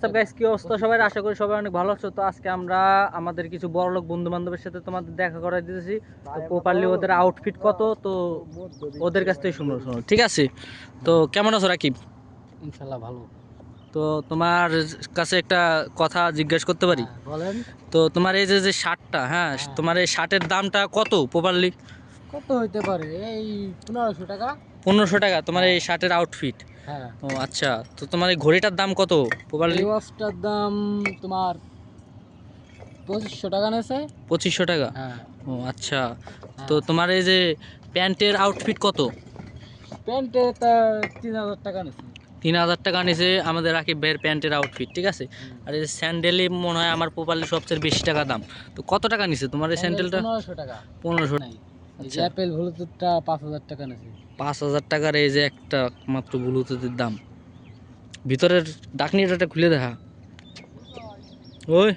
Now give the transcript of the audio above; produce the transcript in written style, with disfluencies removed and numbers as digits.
Guys, কি অবস্থা সবাই? আশা করি সবাই অনেক ভালো আছো। তো আজকে আমরা আমাদের কিছু বড়লোক বন্ধু বান্ধবের সাথে তোমাদের দেখা করাই দিতেছি। তো প্রপারলি ওদের আউটফিট কত, তো ওদের কাছ থেকে শুনো শুনো, ঠিক আছে? তো কেমন আছো রাকিব? ইনশাল্লাহ ভালো। তো তোমার কাছে একটা কথা জিজ্ঞেস করতে পারি? বলেন। তো তোমার এই যে যে শার্টটা, হ্যাঁ, তোমার এই শার্টের দামটা কত প্রপারলি? কত হইতে পারে? এই 1500 টাকা। 1500 টাকা তোমার এই শার্টের আউটফিট? হ্যাঁ। ও আচ্ছা, তো তোমার এই ঘড়িটার দাম কত প্রপারলি? এই ওয়াচটার দাম তোমার 2500 টাকা নেছে। 2500 টাকা? হ্যাঁ। ও আচ্ছা, তো হ্যাঁ। তোমার এই যে প্যান্টের আউটফিট কত? প্যান্টে তা 3000 টাকা নেছে। 3000 টাকা নিচে আমাদের রাকিব ভাইয়ের প্যান্টের আউটফিট, ঠিক আছে। আর এই স্যান্ডেলই মনে হয় আমার প্রপারলি সবচেয়ে বেশি টাকা দাম। তো কত টাকা নিছে তোমার এই স্যান্ডেলটা? 1500 টাকা। 1500? নাই, এই যে আচ্ছা, অ্যাপেল ব্লুটুথটা 5000 টাকা নেছে। 5000 টাকার এই যে একটা মাত্র ব্লুটুথের দাম। ভিতরের ডাকনিটা খুলে দেখা। ওই